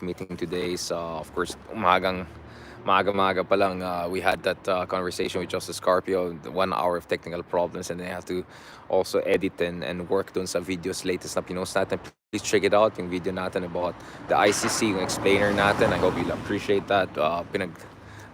meeting today is, of course, maaga pa lang, we had that conversation with Justice Scarpio, the 1 hour of technical problems, and then I have to also edit and work dun sa videos latest na pinost natin. Please check it out, yung video natin about the ICC, yung explainer natin. I hope you'll appreciate that.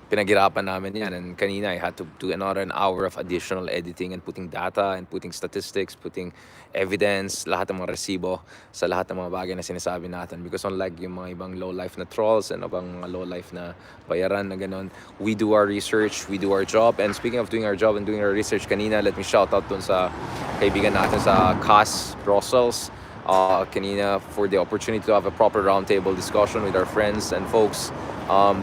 Pinaghirapan namin yan. And kanina, I had to do another an hour of additional editing and putting data and putting statistics, putting evidence, lahat ng mga resibo sa lahat ng mga bagay na sinasabi natin. Because unlike yung mga ibang low-life na trolls and ibang mga low-life na bayaran na ganun, we do our research, we do our job. And speaking of doing our job and doing our research, kanina, let me shout out dun sa kaibigan natin sa CAS Brussels. Kanina, for the opportunity to have a proper roundtable discussion with our friends and folks,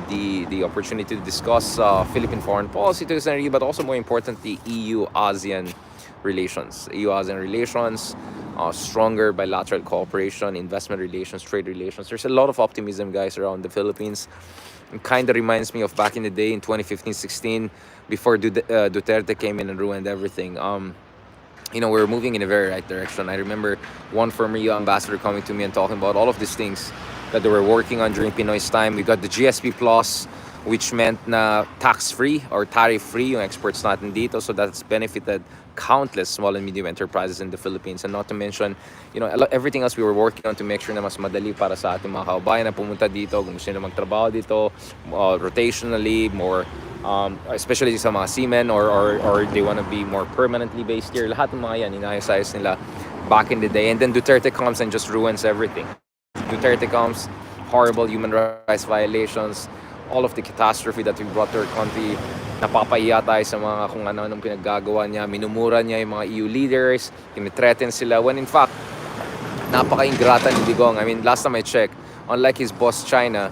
the opportunity to discuss Philippine foreign policy to some degree, but also more importantly, EU-ASEAN relations. EU-ASEAN relations, stronger bilateral cooperation, investment relations, trade relations. There's a lot of optimism, guys, around the Philippines. It kind of reminds me of back in the day in 2015-16, before Duterte came in and ruined everything. We're moving in a very right direction. I remember one former EU ambassador coming to me and talking about all of these things that they were working on during Pinoy's time. We got the GSP Plus, which meant na tax-free or tariff-free yung exports natin dito. So that's benefited countless small and medium enterprises in the Philippines. And not to mention, everything else we were working on to make sure na mas madali para sa ating mga kababayan na pumunta dito, kung gusto nila magtrabaho dito, rotationally, more especially sa mga seamen or they want to be more permanently based here. Lahat ng mga yan, inayos-ayos nila back in the day. And then Duterte comes and just ruins everything. Duterte comes, horrible human rights violations, all of the catastrophe that we brought to our country. Napapahiya tayo sa mga kung ano-anong pinaggagawa niya. Minumura niya yung mga EU leaders, tinitreaten sila. When in fact, napaka-ingrata ni Digong. I mean, last time I checked, unlike his boss China,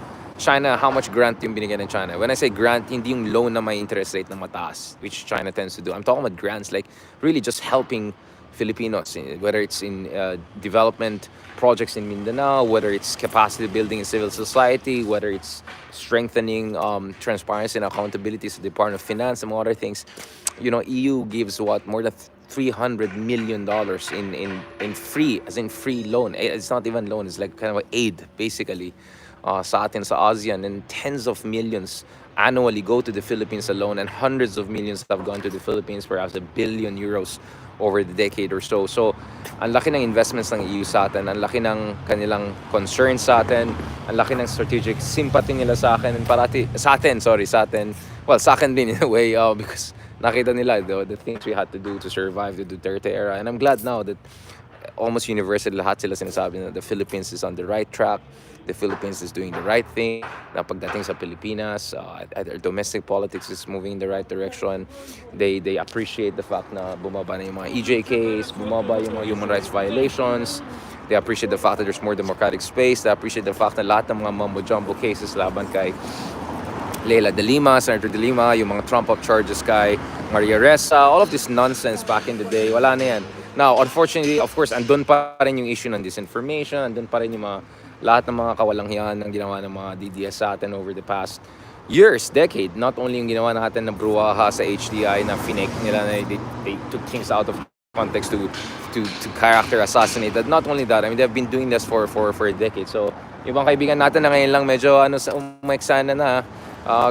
how much grant yung binigyan ng China? When I say grant, hindi yung loan na may interest rate na mataas, which China tends to do. I'm talking about grants, like really just helping Filipinos, whether it's in development projects in Mindanao, whether it's capacity building in civil society, whether it's strengthening transparency and accountability to the Department of Finance and other things. EU gives more than $300 million in free, as in free loan. It's not even loan, it's like kind of aid, basically, sa atin sa ASEAN, and tens of millions annually go to the Philippines alone, and hundreds of millions have gone to the Philippines, perhaps €1 billion over the decade or so. So, ang laki ng investments ng EU sa atin, ang laki ng kanilang concern sa atin, ang laki ng strategic sympathy nila sa akin, and sa atin, well, sa akin din in a way, because nakita nila the things we had to do to survive the Duterte era. And I'm glad now that almost universally lahat sila sinasabi na the Philippines is on the right track. The Philippines is doing the right thing. Na pagdating sa Pilipinas, their domestic politics is moving in the right direction. They appreciate the fact na bumaba na yung mga EJKs, bumaba yung mga human rights violations. They appreciate the fact that there's more democratic space. They appreciate the fact na lahat ng mga mumbo-jumbo cases laban kay Leila de Lima, Senator de Lima, yung mga trump-up charges kay Maria Ressa, all of this nonsense back in the day, wala na yan. Now, unfortunately, of course, andun pa rin yung issue ng disinformation, andun pa rin yung lahat ng mga kawalang-hiyan ng ginawa ng mga DDS sa atin over the past years, decade. Not only yung ginawa natin ng bruwaha sa HDI na finake nila na they took things out of context to character assassinate. That not only that, I mean, they've been doing this for a decade. So, ibang kaibigan natin na ngayon lang medyo umeksana na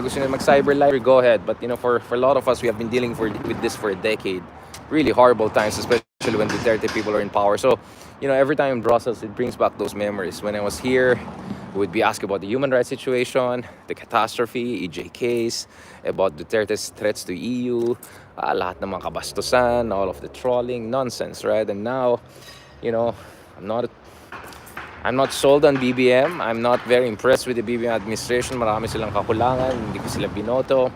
gusto nila mag-cyber life, go ahead. But for a lot of us, we have been dealing with this for a decade. Really horrible times, especially when Duterte people are in power. So, every time in Brussels, it brings back those memories. When I was here, we would be asked about the human rights situation, the catastrophe, EJKs, about Duterte's threats to EU, lahat ng mga kabastusan, all of the trolling, nonsense, right? And now, I'm not sold on BBM. I'm not very impressed with the BBM administration. Marami silang kakulangan, hindi ko sila binoto.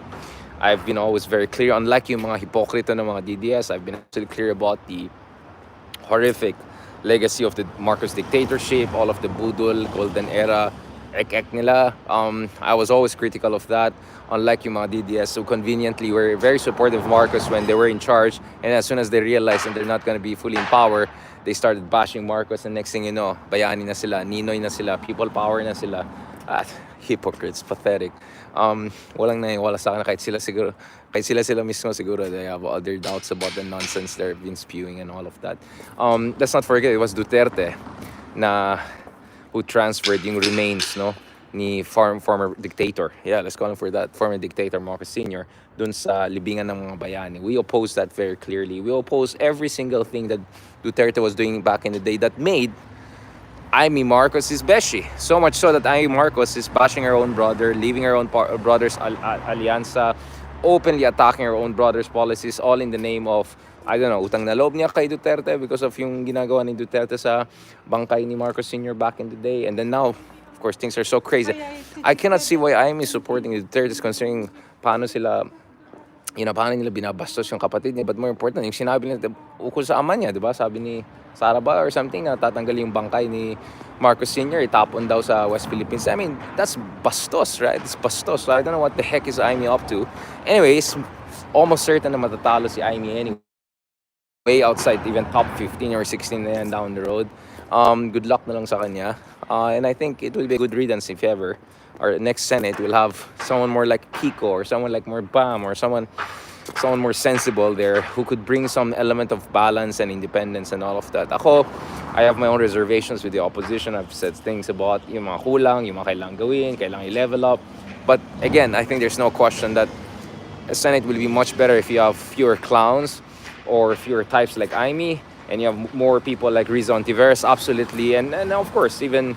I've been always very clear, unlike yung mga hipokrito ng mga DDS, I've been actually clear about the horrific legacy of the Marcos dictatorship, all of the budol, golden era, ek nila. I was always critical of that, unlike yung mga DDS. So conveniently, were very supportive of Marcos when they were in charge, and as soon as they realized that they're not going to be fully in power, they started bashing Marcos, and next thing you know, bayani na sila, Ninoy na sila, people power na sila. Hypocrites, pathetic. Walang naniwala sa akin, kahit sila mismo siguro, they have other doubts about the nonsense they've been spewing and all of that. Let's not forget, it was Duterte na who transferred yung remains, no? ni former dictator. Yeah, let's call him for that. Former dictator Marcos Sr. dun sa libingan ng mga bayani. We oppose that very clearly. We oppose every single thing that Duterte was doing back in the day that made Amy Marcos is beshi. So much so that Amy Marcos is bashing her own brother, leaving her own brother's allianza, openly attacking her own brother's policies, all in the name of, I don't know, utang na loob niya kay Duterte because of yung ginagawa ni Duterte sa bangkay ni Marcos Sr. back in the day. And then now, of course, things are so crazy. I cannot see why Amy is supporting Duterte considering paano sila paano nila binabastos yung kapatid niya. But more important, yung sinabi nila ukol sa ama niya, di ba? Sabi ni Sara ba or something na tatanggalin yung bangkay ni Marcos Sr. Itapon daw sa West Philippines. I mean, that's bastos, right? It's bastos. So I don't know what the heck is Amy up to. Anyways, almost certain na matatalo si Amy anyway. Way outside even top 15 or 16 na yan down the road. Good luck na lang sa kanya. And I think it will be a good riddance if ever our next Senate will have someone more like Kiko or someone like more Bam or someone more sensible there who could bring some element of balance and independence and all of that. Ako, I have my own reservations with the opposition. I've said things about yung mga kulang, yung mga kailangang gawin, kailangang i-level up. But again, I think there's no question that a Senate will be much better if you have fewer clowns or fewer types like Amy and you have more people like Rizon Tiveros, absolutely. And of course, even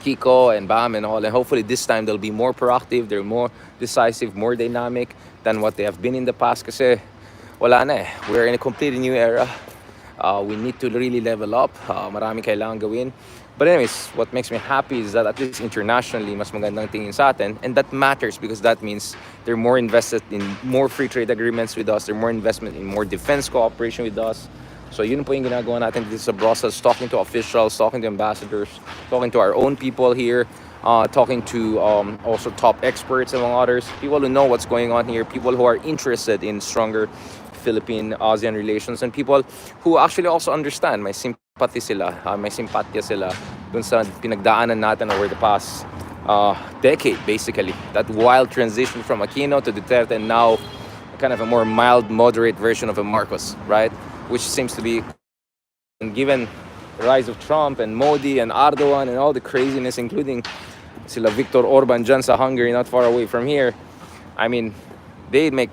Kiko and Bam and all, and hopefully this time they'll be more proactive, they're more decisive, more dynamic than what they have been in the past kasi wala na eh. We're in a completely new era. We need to really level up. Marami kailangan gawin. But anyways, what makes me happy is that at least internationally, mas magandang tingin sa atin. And that matters because that means they're more invested in more free trade agreements with us. They're more investment in more defense cooperation with us. So yun po yung ginagawa natin dito sa Brussels, talking to officials, talking to ambassadors, talking to our own people here, talking to also top experts among others, people who know what's going on here, people who are interested in stronger Philippine-ASEAN relations, and people who actually also understand, may sympathy sila, may simpatya sila dun sa pinagdaanan natin over the past decade, basically. That wild transition from Aquino to Duterte and now kind of a more mild, moderate version of a Marcos, right? Which seems to be, and given the rise of Trump and Modi and Erdogan and all the craziness, including sila Viktor Orban dyan sa Hungary, not far away from here. I mean, they make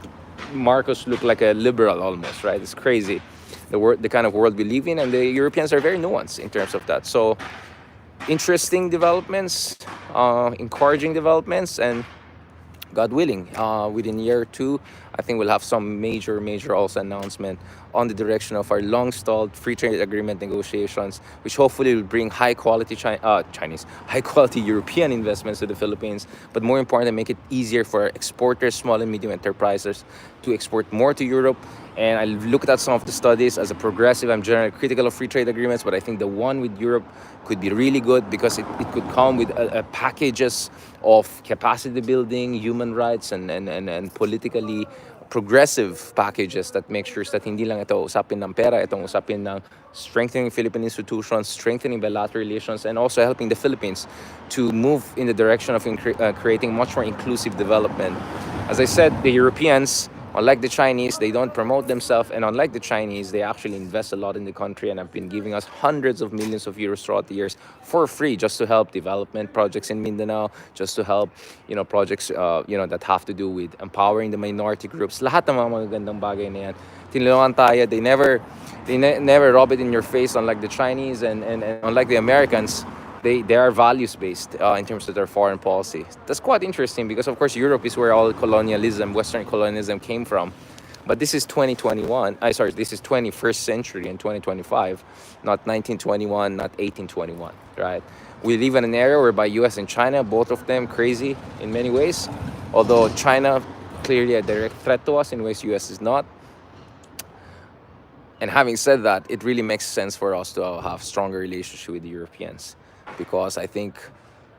Marcos look like a liberal almost, right? It's crazy, the kind of world we live in, and the Europeans are very nuanced in terms of that. So, interesting developments, encouraging developments, and God willing, within a year or two, I think we'll have some major also announcement on the direction of our long-stalled free trade agreement negotiations, which hopefully will bring high-quality high-quality European investments to the Philippines, but more importantly, make it easier for exporters, small and medium enterprises to export more to Europe. And I looked at some of the studies. As a progressive, I'm generally critical of free trade agreements, but I think the one with Europe could be really good because it could come with packages of capacity building, human rights, and politically progressive packages that make sure that hindi lang ito usapin ng pera, itong usapin ng strengthening Philippine institutions, strengthening bilateral relations, and also helping the Philippines to move in the direction of creating much more inclusive development. As I said, the Europeans, unlike the Chinese, they don't promote themselves, and unlike the Chinese, they actually invest a lot in the country and have been giving us hundreds of millions of euros throughout the years for free, just to help development projects in Mindanao, just to help, projects, that have to do with empowering the minority groups. Lahat ng mga magagandang bagay na yan. Tinulungan tayo. They never rub it in your face, unlike the Chinese and unlike the Americans. They are values-based in terms of their foreign policy. That's quite interesting because, of course, Europe is where all colonialism, Western colonialism came from. But this is 2021. This is 21st century and 2025, not 1921, not 1821, right? We live in an era whereby U.S. and China, both of them crazy in many ways, although China clearly a direct threat to us in ways U.S. is not. And having said that, it really makes sense for us to have stronger relationship with the Europeans, because I think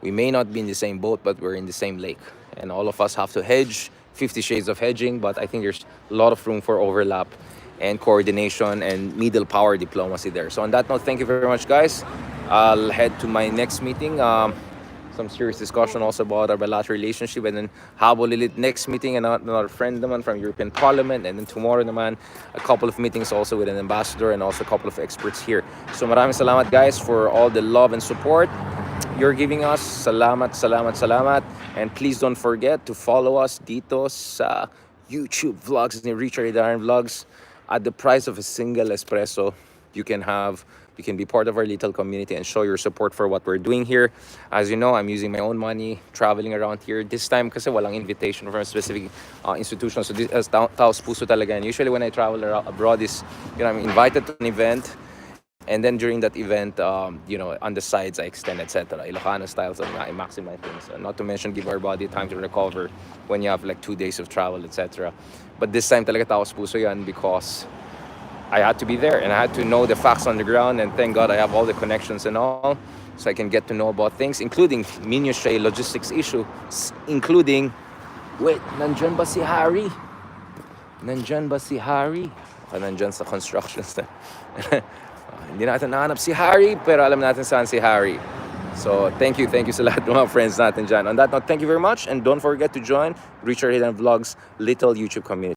we may not be in the same boat, but we're in the same lake. And all of us have to hedge, 50 shades of hedging, but I think there's a lot of room for overlap and coordination and middle power diplomacy there. So on that note, thank you very much, guys. I'll head to my next meeting. Some serious discussion also about our bilateral relationship, and then habol ulit next meeting and another friend naman from European Parliament, and then tomorrow naman a couple of meetings also with an ambassador and also a couple of experts here. So maraming salamat, guys, for all the love and support. you're giving us. Salamat, salamat, salamat. And please don't forget to follow us dito sa YouTube vlogs ni Richard Darren Vlogs. At the price of a single espresso, you can be part of our little community and show your support for what we're doing here. As you know, I'm using my own money, traveling around here. This time kasi walang invitation from a specific institution. So this is taos puso talaga. And usually when I travel abroad is, I'm invited to an event. And then during that event, on the sides, I extend, etc. Ilocano style, so I maximize things. Not to mention, give our body time to recover when you have like 2 days of travel, etc. But this time talaga taos puso yan because I had to be there and I had to know the facts on the ground. And thank God I have all the connections and all, so I can get to know about things, including minutiae logistics issue, including, wait, nandyan ba si Harry? Nandyan ba si Harry? Baka nandyan sa constructions na. Hindi natin nahanap si Harry, pero alam natin saan si Harry. So, thank you sa lahat ng mga friends natin dyan. On that note, thank you very much, and don't forget to join Richard Hidden Vlogs little YouTube community.